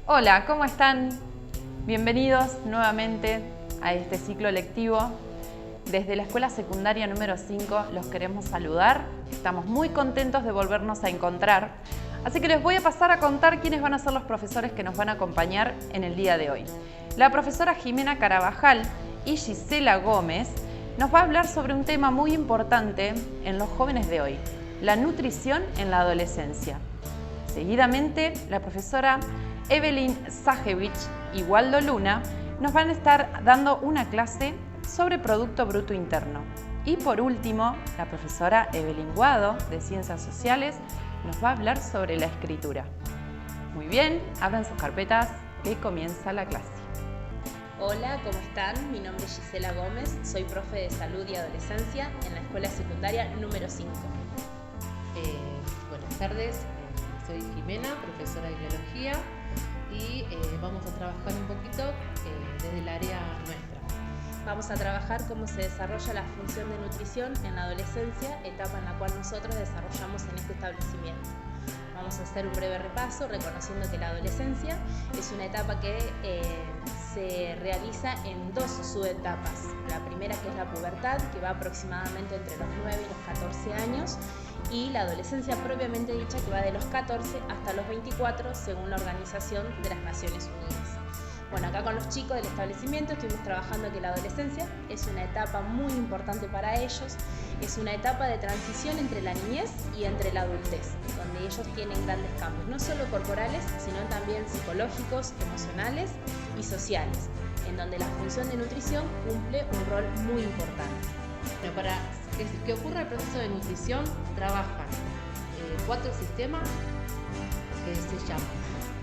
Hola, ¿cómo están? Bienvenidos nuevamente a este ciclo lectivo. Desde la escuela secundaria número 5 los queremos saludar. Estamos muy contentos de volvernos a encontrar. Así que les voy a pasar a contar quiénes van a ser los profesores que nos van a acompañar en el día de hoy. La profesora Jimena Carabajal y Gisela Gómez nos va a hablar sobre un tema muy importante en los jóvenes de hoy, la nutrición en la adolescencia. Seguidamente, la profesora Evelyn Sajewicz y Waldo Luna nos van a estar dando una clase sobre Producto Bruto Interno. Y por último, la profesora Evelyn Guado, de Ciencias Sociales, nos va a hablar sobre la escritura. Muy bien, abran sus carpetas, que comienza la clase. Hola, ¿cómo están? Mi nombre es Gisela Gómez, soy profe de Salud y Adolescencia en la escuela secundaria número 5. Buenas tardes, soy Jimena, profesora de Biología y vamos a trabajar un poquito desde el área nuestra. Vamos a trabajar cómo se desarrolla la función de nutrición en la adolescencia, etapa en la cual nosotros desarrollamos en este establecimiento. Vamos a hacer un breve repaso reconociendo que la adolescencia es una etapa que se realiza en dos subetapas. La primera, que es la pubertad, que va aproximadamente entre los 9 y los 14 años, y la adolescencia propiamente dicha, que va de los 14 hasta los 24 según la Organización de las Naciones Unidas. Bueno, acá con los chicos del establecimiento estuvimos trabajando que la adolescencia es una etapa muy importante para ellos, es una etapa de transición entre la niñez y entre la adultez, donde ellos tienen grandes cambios, no solo corporales, sino también psicológicos, emocionales y sociales, en donde la función de nutrición cumple un rol muy importante. Bueno, para que ocurra el proceso de nutrición, trabajan 4 sistemas que se llaman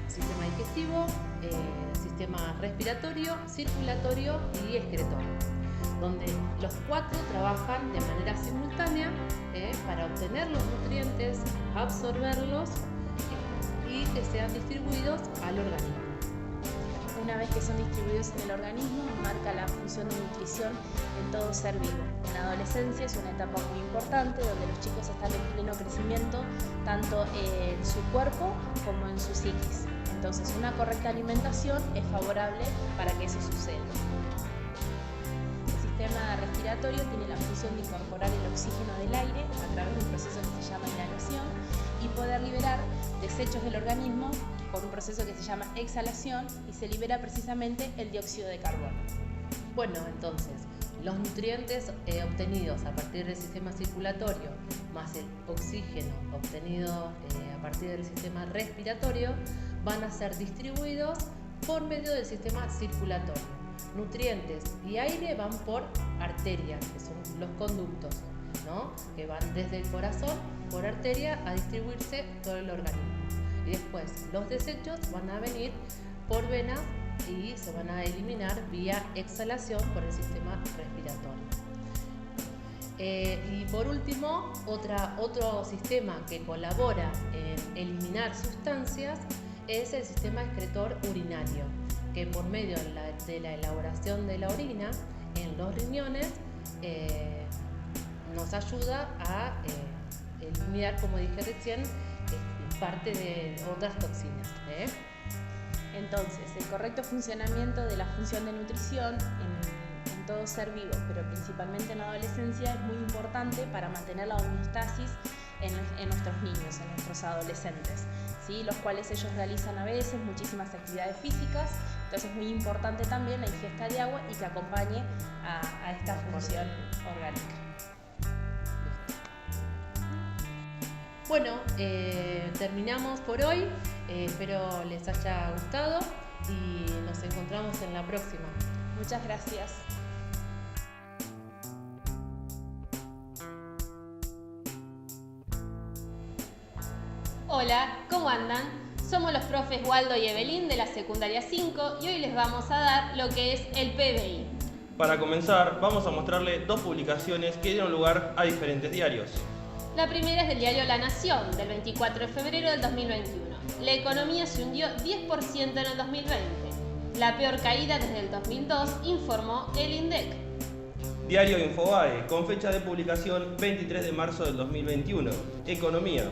sistema digestivo, sistema respiratorio, circulatorio y excretorio, donde los 4 trabajan de manera simultánea para obtener los nutrientes, absorberlos y que sean distribuidos al organismo. Una vez que son distribuidos en el organismo, marca la función de nutrición en todo ser vivo. En la adolescencia es una etapa muy importante donde los chicos están en pleno crecimiento, tanto en su cuerpo como en su psiquis. Entonces, una correcta alimentación es favorable para que eso suceda. El sistema respiratorio tiene la función de incorporar el oxígeno del aire a través de un proceso que se llama inhalación y poder liberar desechos del organismo por un proceso que se llama exhalación y se libera precisamente el dióxido de carbono. Bueno, entonces, los nutrientes obtenidos a partir del sistema circulatorio más el oxígeno obtenido a partir del sistema respiratorio van a ser distribuidos por medio del sistema circulatorio. Nutrientes y aire van por arterias, que son los conductos, ¿no? Que van desde el corazón por arteria a distribuirse todo el organismo. Y después los desechos van a venir por venas y se van a eliminar vía exhalación por el sistema respiratorio. Y por último, otro sistema que colabora en eliminar sustancias es el sistema excretor urinario, que por medio de la elaboración de la orina en los riñones nos ayuda a eliminar, como dije recién, parte de otras toxinas. Entonces, el correcto funcionamiento de la función de nutrición en todo ser vivo, pero principalmente en la adolescencia, es muy importante para mantener la homeostasis en nuestros niños, en nuestros adolescentes, ¿sí? Los cuales ellos realizan a veces muchísimas actividades físicas, entonces es muy importante también la ingesta de agua y que acompañe a esta función orgánica. Bueno, terminamos por hoy, espero les haya gustado y nos encontramos en la próxima. Muchas gracias. Hola, ¿cómo andan? Somos los profes Waldo y Evelyn de la secundaria 5 y hoy les vamos a dar lo que es el PBI. Para comenzar, vamos a mostrarle 2 publicaciones que dieron lugar a diferentes diarios. La primera es del diario La Nación, del 24 de febrero del 2021. La economía se hundió 10% en el 2020. La peor caída desde el 2002, informó el INDEC. Diario Infobae, con fecha de publicación 23 de marzo del 2021. Economía.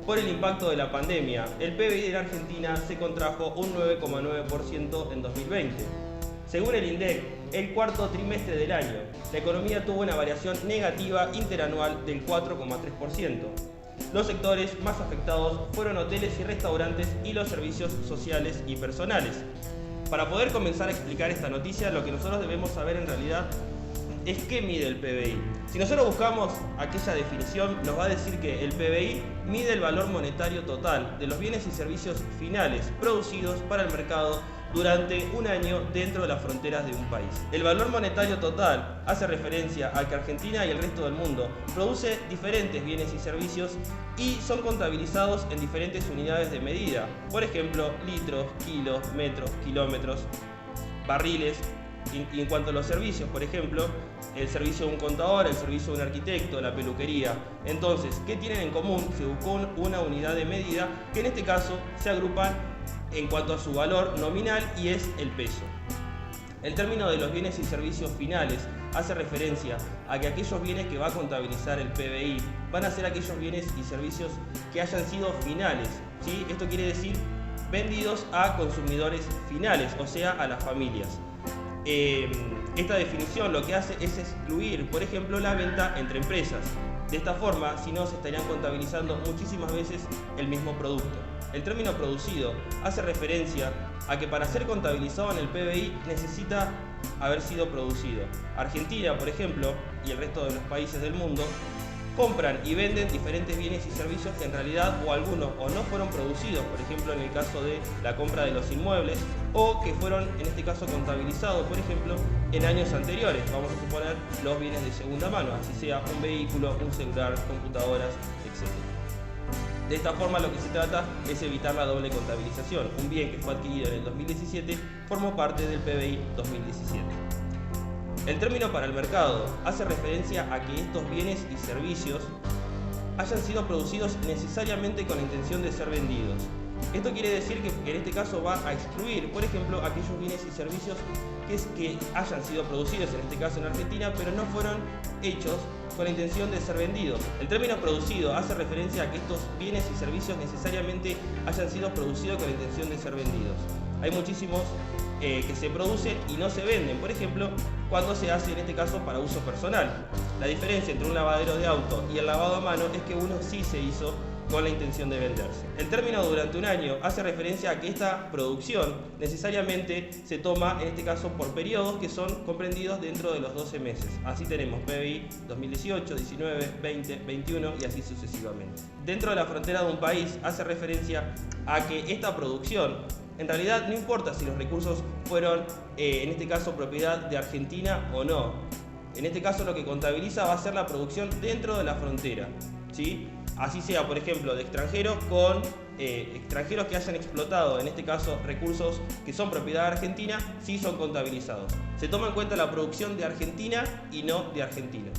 por el impacto de la pandemia. El PBI de la Argentina se contrajo un 9,9% en 2020. Según el INDEC, el cuarto trimestre del año, la economía tuvo una variación negativa interanual del 4,3%. Los sectores más afectados fueron hoteles y restaurantes y los servicios sociales y personales. Para poder comenzar a explicar esta noticia, lo que nosotros debemos saber en realidad es qué mide el PBI. Si nosotros buscamos aquella definición, nos va a decir que el PBI mide el valor monetario total de los bienes y servicios finales producidos para el mercado durante un año dentro de las fronteras de un país. El valor monetario total hace referencia a que Argentina y el resto del mundo produce diferentes bienes y servicios y son contabilizados en diferentes unidades de medida. Por ejemplo, litros, kilos, metros, kilómetros, barriles. Y en cuanto a los servicios, por ejemplo, el servicio de un contador, el servicio de un arquitecto, la peluquería. Entonces, ¿qué tienen en común? Se buscó una unidad de medida que en este caso se agrupan en cuanto a su valor nominal y es el peso. El término de los bienes y servicios finales hace referencia a que aquellos bienes que va a contabilizar el PBI van a ser aquellos bienes y servicios que hayan sido finales, ¿sí? Esto quiere decir vendidos a consumidores finales, o sea, a las familias. Esta definición lo que hace es excluir, por ejemplo, la venta entre empresas. De esta forma, si no, se estarían contabilizando muchísimas veces el mismo producto. El término producido hace referencia a que para ser contabilizado en el PBI necesita haber sido producido. Argentina, por ejemplo, y el resto de los países del mundo, compran y venden diferentes bienes y servicios que en realidad o algunos o no fueron producidos, por ejemplo en el caso de la compra de los inmuebles, o que fueron en este caso contabilizados, por ejemplo, en años anteriores. Vamos a suponer los bienes de segunda mano, así sea un vehículo, un celular, computadoras, etc. De esta forma lo que se trata es evitar la doble contabilización. Un bien que fue adquirido en el 2017 formó parte del PBI 2017. El término para el mercado hace referencia a que estos bienes y servicios hayan sido producidos necesariamente con la intención de ser vendidos. Esto quiere decir que en este caso va a excluir, por ejemplo, aquellos bienes y servicios que hayan sido producidos, en este caso en Argentina, pero no fueron hechos con la intención de ser vendidos. El término producido hace referencia a que estos bienes y servicios necesariamente hayan sido producidos con la intención de ser vendidos. Hay muchísimos que se producen y no se venden, por ejemplo, cuando se hace en este caso para uso personal. La diferencia entre un lavadero de auto y el lavado a mano es que uno sí se hizo con la intención de venderse. El término durante un año hace referencia a que esta producción necesariamente se toma en este caso por periodos que son comprendidos dentro de los 12 meses. Así tenemos PBI 2018, 19, 20, 21 y así sucesivamente. Dentro de la frontera de un país hace referencia a que esta producción en realidad no importa si los recursos fueron en este caso propiedad de Argentina o no. En este caso lo que contabiliza va a ser la producción dentro de la frontera, ¿sí? Así sea, por ejemplo, de extranjeros con extranjeros que hayan explotado, en este caso, recursos que son propiedad argentina, sí son contabilizados. Se toma en cuenta la producción de Argentina y no de argentinos.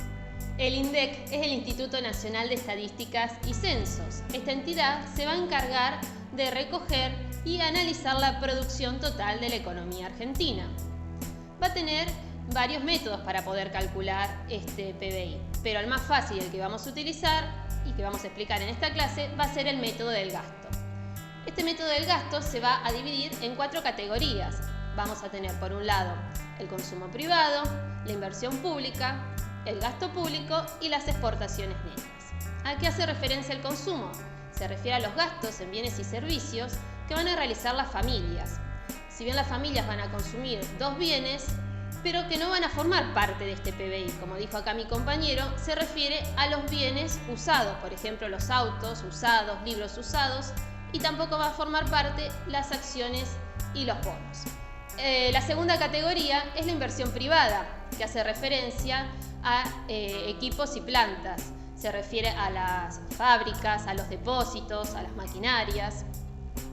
El INDEC es el Instituto Nacional de Estadísticas y Censos. Esta entidad se va a encargar de recoger y analizar la producción total de la economía argentina. Va a tener varios métodos para poder calcular este PBI, pero el más fácil, el que vamos a utilizar y que vamos a explicar en esta clase, va a ser el método del gasto. Este método del gasto se va a dividir en 4 categorías. Vamos a tener por un lado el consumo privado, la inversión pública, el gasto público y las exportaciones netas. ¿A qué hace referencia el consumo? Se refiere a los gastos en bienes y servicios que van a realizar las familias. Si bien las familias van a consumir 2 bienes, pero que no van a formar parte de este PBI. Como dijo acá mi compañero, se refiere a los bienes usados, por ejemplo los autos usados, libros usados, y tampoco va a formar parte las acciones y los bonos. La segunda categoría es la inversión privada, que hace referencia a equipos y plantas. Se refiere a las fábricas, a los depósitos, a las maquinarias.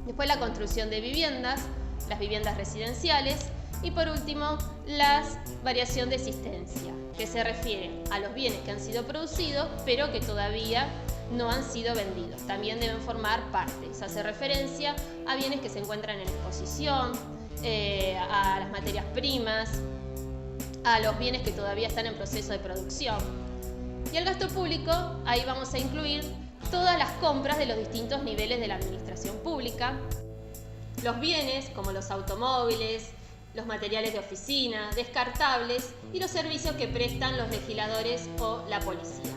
Después la construcción de viviendas, las viviendas residenciales. Y por último, la variación de existencia, que se refiere a los bienes que han sido producidos, pero que todavía no han sido vendidos. También deben formar parte. Se hace referencia a bienes que se encuentran en exposición, a las materias primas, a los bienes que todavía están en proceso de producción. Y el gasto público, ahí vamos a incluir todas las compras de los distintos niveles de la administración pública, los bienes como los automóviles, los materiales de oficina, descartables y los servicios que prestan los legisladores o la policía.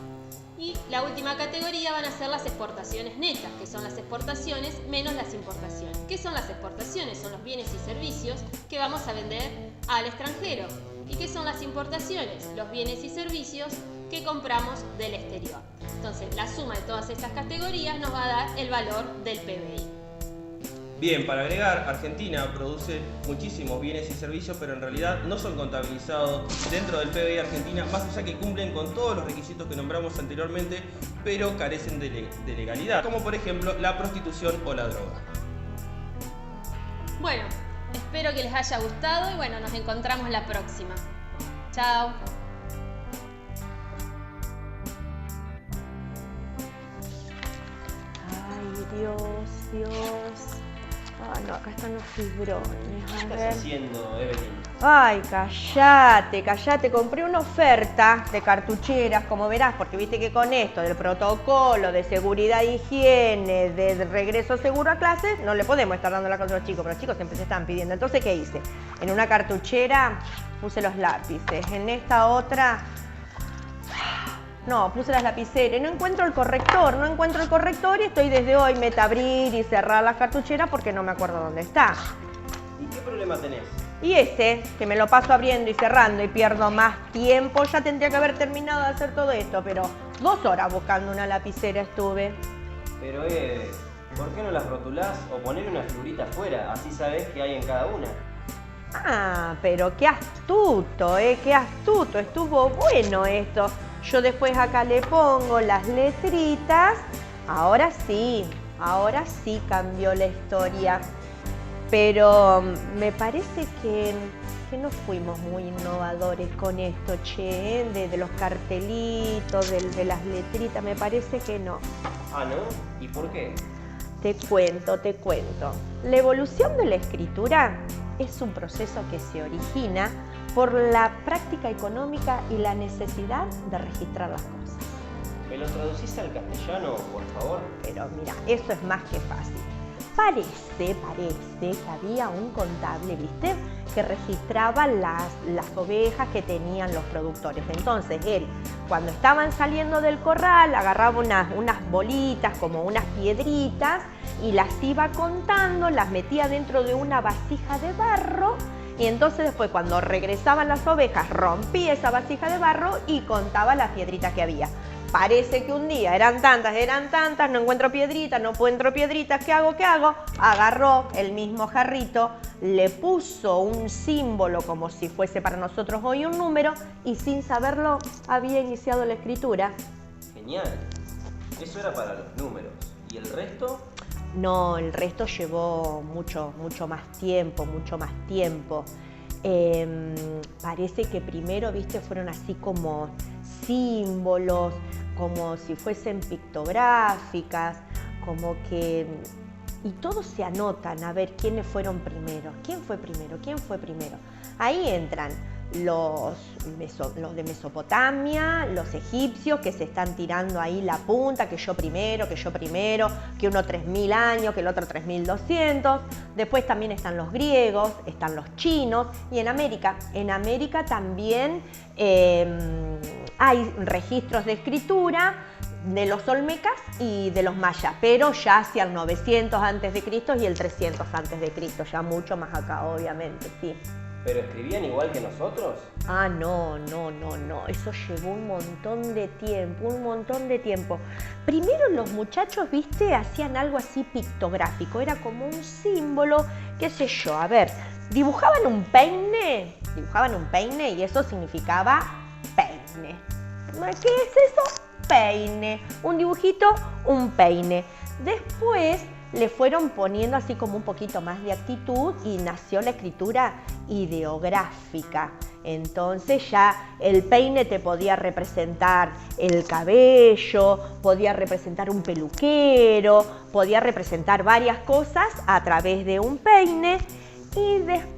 Y la última categoría van a ser las exportaciones netas, que son las exportaciones menos las importaciones. ¿Qué son las exportaciones? Son los bienes y servicios que vamos a vender al extranjero. ¿Y qué son las importaciones? Los bienes y servicios que compramos del exterior. Entonces, la suma de todas estas categorías nos va a dar el valor del PBI. Bien, para agregar, Argentina produce muchísimos bienes y servicios, pero en realidad no son contabilizados dentro del PBI Argentina, más allá que cumplen con todos los requisitos que nombramos anteriormente, pero carecen de legalidad, como por ejemplo la prostitución o la droga. Bueno, espero que les haya gustado y bueno, nos encontramos la próxima. Chao. Ay, Dios. Ah, no, acá están los fibrones. ¿Qué estás haciendo, Evelyn? Ay, cállate. Compré una oferta de cartucheras, como verás, porque viste que con esto del protocolo de seguridad e higiene, de regreso seguro a clases, no le podemos estar dando la cosa a los chicos, pero los chicos siempre se están pidiendo. Entonces, ¿qué hice? En una cartuchera puse los lápices, en esta otra... No, puse las lapiceras, no encuentro el corrector y estoy desde hoy meta abrir y cerrar las cartucheras porque no me acuerdo dónde está. ¿Y qué problema tenés? Y ese, que me lo paso abriendo y cerrando y pierdo más tiempo, ya tendría que haber terminado de hacer todo esto, pero 2 horas buscando una lapicera estuve. Pero ¿por qué no las rotulás o poner una figurita afuera? Así sabés qué hay en cada una. Ah, pero qué astuto, qué astuto, estuvo bueno esto. Yo después acá le pongo las letritas. Ahora sí cambió la historia. Pero me parece que no fuimos muy innovadores con esto, che, de los cartelitos, de las letritas, me parece que no. Ah, ¿no? ¿Y por qué? Te cuento. La evolución de la escritura es un proceso que se origina por la práctica económica y la necesidad de registrar las cosas. ¿Me lo traducís al castellano, por favor? Pero mira, eso es más que fácil. Parece que había un contable, ¿viste? Que registraba las ovejas que tenían los productores. Entonces él, cuando estaban saliendo del corral, agarraba unas bolitas, como unas piedritas, y las iba contando, las metía dentro de una vasija de barro, y entonces después cuando regresaban las ovejas, rompía esa vasija de barro y contaba las piedritas que había. Parece que un día eran tantas, no encuentro piedritas, ¿qué hago? Agarró el mismo jarrito, le puso un símbolo como si fuese para nosotros hoy un número y sin saberlo había iniciado la escritura. Genial. Eso era para los números. ¿Y el resto? No, el resto llevó mucho más tiempo. Parece que primero, viste, fueron así como símbolos, como si fuesen pictográficas, como que... Y todos se anotan a ver quiénes fueron primero, quién fue primero. Ahí entran los de Mesopotamia, los egipcios que se están tirando ahí la punta, que yo primero, que uno 3000 años, que el otro 3200. Después también están los griegos, están los chinos y en América también hay registros de escritura de los olmecas y de los mayas, pero ya hacia el 900 a.C. y el 300 a.C., ya mucho más acá, obviamente, sí. ¿Pero escribían igual que nosotros? Ah, no, eso llevó un montón de tiempo. Primero los muchachos, viste, hacían algo así pictográfico, era como un símbolo, qué sé yo, a ver, dibujaban un peine y eso significaba peine. ¿Qué es eso? Peine, un dibujito, un peine. Después le fueron poniendo así como un poquito más de actitud y nació la escritura ideográfica. Entonces ya el peine te podía representar el cabello, podía representar un peluquero, podía representar varias cosas a través de un peine.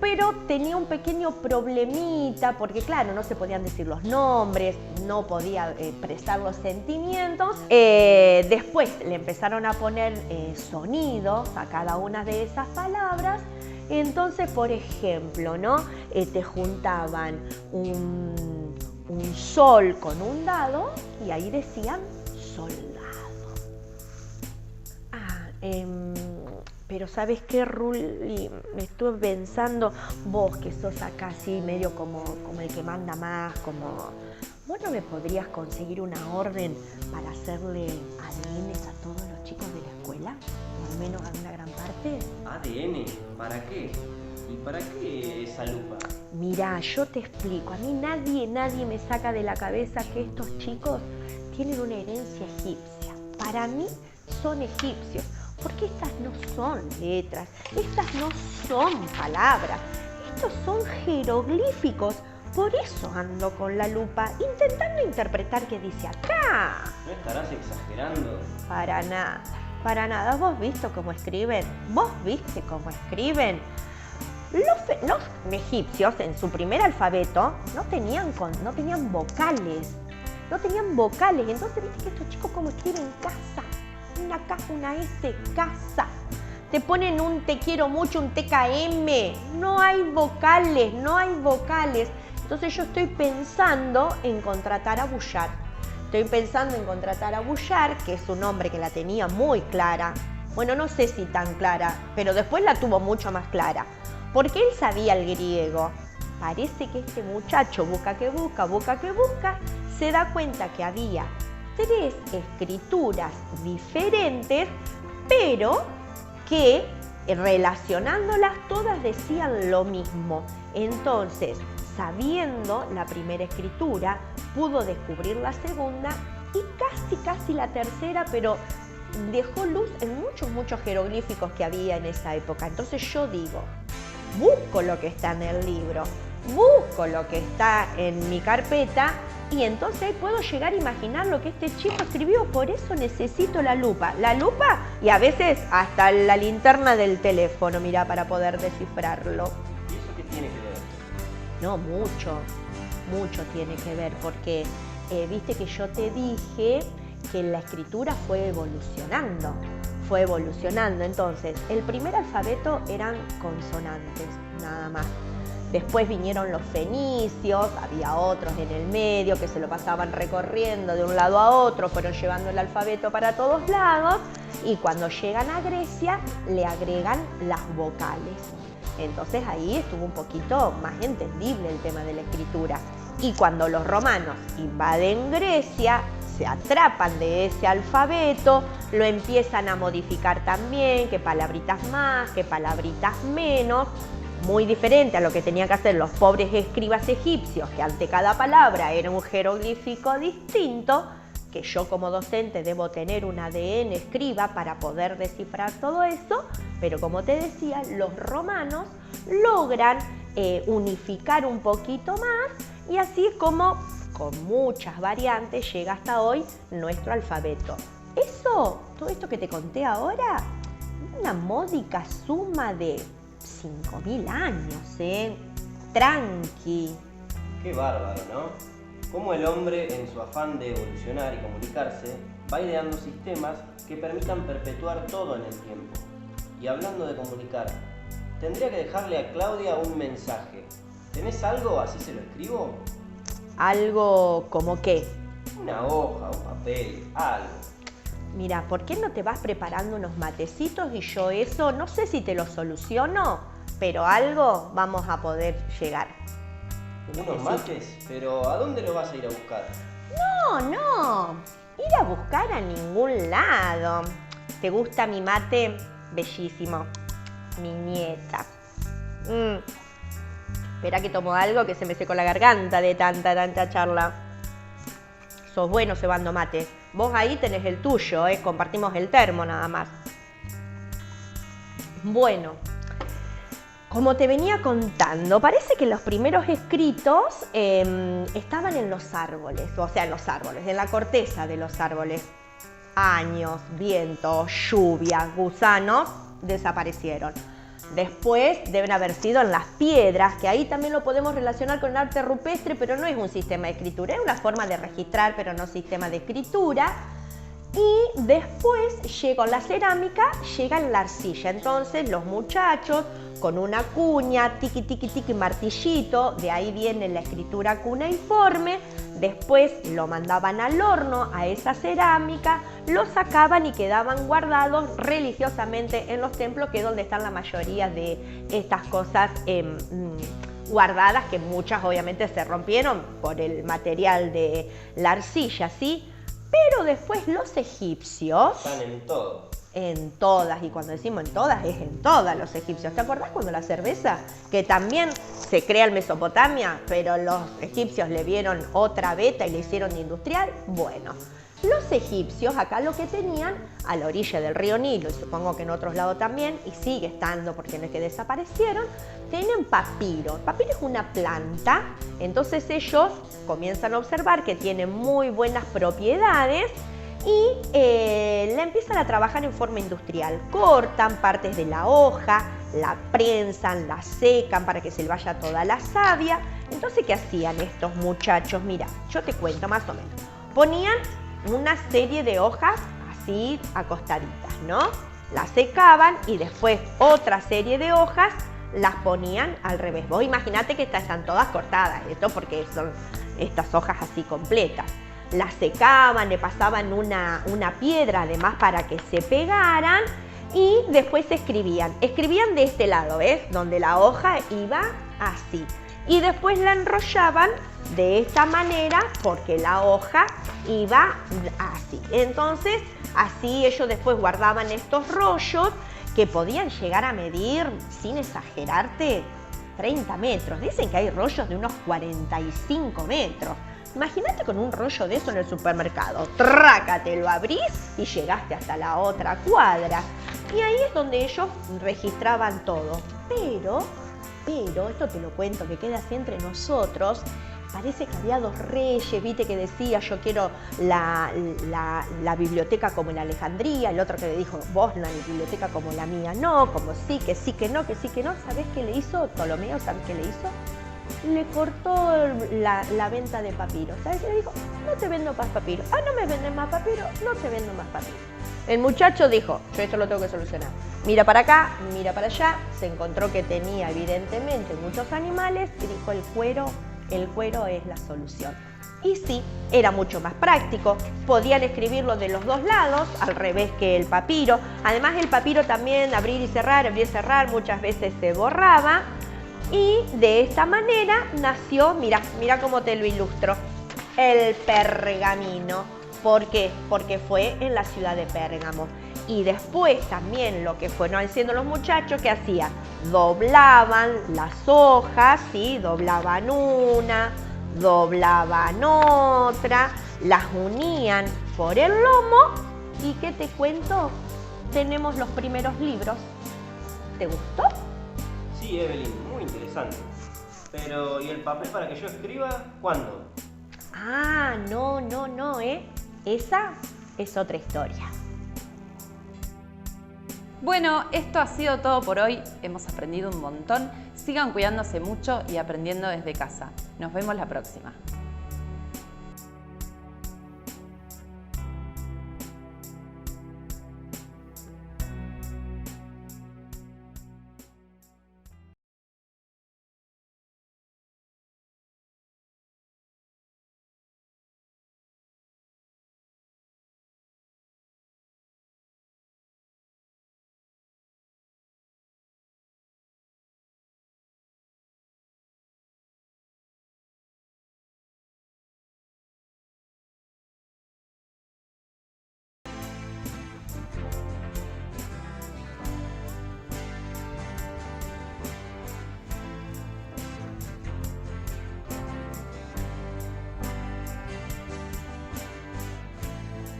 Pero tenía un pequeño problemita porque claro, no se podían decir los nombres, no podía expresar los sentimientos. Después le empezaron a poner sonidos a cada una de esas palabras. Entonces, por ejemplo, ¿no? Te juntaban un sol con un dado y ahí decían soldado. Pero ¿sabes qué, Ruli? Me estuve pensando, vos que sos acá así medio como el que manda más, ¿vos no me podrías conseguir una orden para hacerle ADNs a todos los chicos de la escuela? O al menos a una gran parte. ¿ADN? ¿Para qué? ¿Y para qué esa lupa? Mirá, yo te explico. A mí nadie me saca de la cabeza que estos chicos tienen una herencia egipcia. Para mí son egipcios. Porque estas no son letras, estas no son palabras, estos son jeroglíficos. Por eso ando con la lupa, intentando interpretar qué dice acá. ¿No estarás exagerando? Para nada. ¿Vos viste cómo escriben? ¿Vos viste cómo escriben? Los egipcios en su primer alfabeto no tenían vocales. Entonces, viste que estos chicos como escriben casa. Una K, una S, casa. Te ponen un te quiero mucho, un TKM. No hay vocales. Entonces yo estoy pensando en contratar a Bouchard. Que es un hombre que la tenía muy clara. Bueno, no sé si tan clara, pero después la tuvo mucho más clara. Porque él sabía el griego. Parece que este muchacho busca, se da cuenta que había 3 escrituras diferentes, pero que relacionándolas todas decían lo mismo. Entonces, sabiendo la primera escritura, pudo descubrir la segunda y casi la tercera, pero dejó luz en muchos jeroglíficos que había en esa época. Entonces yo digo, busco lo que está en el libro, busco lo que está en mi carpeta y entonces ahí puedo llegar a imaginar lo que este chico escribió. Por eso necesito la lupa y a veces hasta la linterna del teléfono, mira, para poder descifrarlo. ¿Y eso qué tiene que ver? No, mucho tiene que ver porque viste que yo te dije que la escritura fue evolucionando. Entonces, el primer alfabeto eran consonantes, nada más. Después vinieron los fenicios, había otros en el medio que se lo pasaban recorriendo de un lado a otro, fueron llevando el alfabeto para todos lados y cuando llegan a Grecia le agregan las vocales. Entonces ahí estuvo un poquito más entendible el tema de la escritura. Y cuando los romanos invaden Grecia, se atrapan de ese alfabeto, lo empiezan a modificar también, que palabritas más, que palabritas menos. Muy diferente a lo que tenían que hacer los pobres escribas egipcios, que ante cada palabra era un jeroglífico distinto, que yo como docente debo tener un ADN escriba para poder descifrar todo eso, pero como te decía, los romanos logran unificar un poquito más y así es como con muchas variantes llega hasta hoy nuestro alfabeto. Todo esto que te conté ahora, una módica suma de 5.000 años, tranqui. Qué bárbaro, ¿no? Cómo el hombre, en su afán de evolucionar y comunicarse, va ideando sistemas que permitan perpetuar todo en el tiempo. Y hablando de comunicar, tendría que dejarle a Claudia un mensaje. ¿Tenés algo? Así se lo escribo. ¿Algo como qué? Una hoja, un papel, algo. Mira, ¿por qué no te vas preparando unos matecitos y yo eso, no sé si te lo soluciono, pero algo vamos a poder llegar? ¿Unos mates? ¿Pero a dónde lo vas a ir a buscar? No, ir a buscar a ningún lado. ¿Te gusta mi mate? Bellísimo. Mi nieta. Espera que tomo algo que se me secó la garganta de tanta charla. Sos bueno cebando mate. Vos ahí tenés el tuyo, compartimos el termo nada más. Bueno, como te venía contando, parece que los primeros escritos estaban en los árboles, en la corteza de los árboles. Años, vientos, lluvias, gusanos, desaparecieron. Después deben haber sido en las piedras, que ahí también lo podemos relacionar con el arte rupestre, pero no es un sistema de escritura, es una forma de registrar, pero no sistema de escritura. Y después llegó la cerámica, llega la arcilla. Entonces los muchachos con una cuña, tiqui, tiqui, tiqui, martillito, de ahí viene la escritura cuneiforme, después lo mandaban al horno a esa cerámica, lo sacaban y quedaban guardados religiosamente en los templos, que es donde están la mayoría de estas cosas guardadas, que muchas obviamente se rompieron por el material de la arcilla, ¿sí? Pero después los egipcios... Están en todo. En todas, y cuando decimos en todas, es en todas los egipcios. ¿Te acordás cuando la cerveza, que también se crea en Mesopotamia, pero los egipcios le vieron otra beta y le hicieron industrial? Bueno, los egipcios acá lo que tenían a la orilla del río Nilo, y supongo que en otros lados también, y sigue estando porque no es que desaparecieron, tienen papiro. El papiro es una planta, entonces ellos comienzan a observar que tiene muy buenas propiedades y la empiezan a trabajar en forma industrial. Cortan partes de la hoja, la prensan, la secan para que se le vaya toda la savia. Entonces, ¿qué hacían estos muchachos? Mira, yo te cuento más o menos. Ponían una serie de hojas así acostaditas, ¿no? Las secaban y después otra serie de hojas las ponían al revés. Vos imaginate que están todas cortadas, esto porque son estas hojas así completas. Las secaban, le pasaban una piedra además para que se pegaran y después escribían. Escribían de este lado, ¿ves? Donde la hoja iba así. Y después la enrollaban de esta manera porque la hoja iba así. Entonces, así ellos después guardaban estos rollos que podían llegar a medir, sin exagerarte, 30 metros. Dicen que hay rollos de unos 45 metros. Imagínate con un rollo de eso en el supermercado. ¡Traca! Te lo abrís y llegaste hasta la otra cuadra. Y ahí es donde ellos registraban todo. Pero, esto te lo cuento, que queda así entre nosotros. Parece que había dos reyes, viste, que decía yo quiero la biblioteca como en Alejandría, el otro que le dijo vos la biblioteca como la mía, no, como sí, que no, que sí, que no. ¿Sabés qué le hizo Ptolomeo? ¿Sabés qué le hizo? Le cortó la venta de papiro. ¿Sabes qué le dijo? No te vendo más papiro. Ah, no me venden más papiro, no te vendo más papiro. El muchacho dijo, yo esto lo tengo que solucionar. Mira para acá, mira para allá. Se encontró que tenía evidentemente muchos animales y dijo el cuero es la solución. Y sí, era mucho más práctico. Podían escribirlo de los dos lados, al revés que el papiro. Además el papiro también abrir y cerrar, muchas veces se borraba. Y de esta manera nació, mira cómo te lo ilustro, el pergamino. ¿Por qué? Porque fue en la ciudad de Pérgamo. Y después también lo que fueron haciendo los muchachos, ¿qué hacían? Doblaban las hojas, ¿sí? Doblaban una, doblaban otra, las unían por el lomo. ¿Y qué te cuento? Tenemos los primeros libros. ¿Te gustó? Sí, Evelyn, muy interesante. Pero, ¿y el papel para que yo escriba? ¿Cuándo? Ah, no, esa es otra historia. Bueno, esto ha sido todo por hoy. Hemos aprendido un montón. Sigan cuidándose mucho y aprendiendo desde casa. Nos vemos la próxima.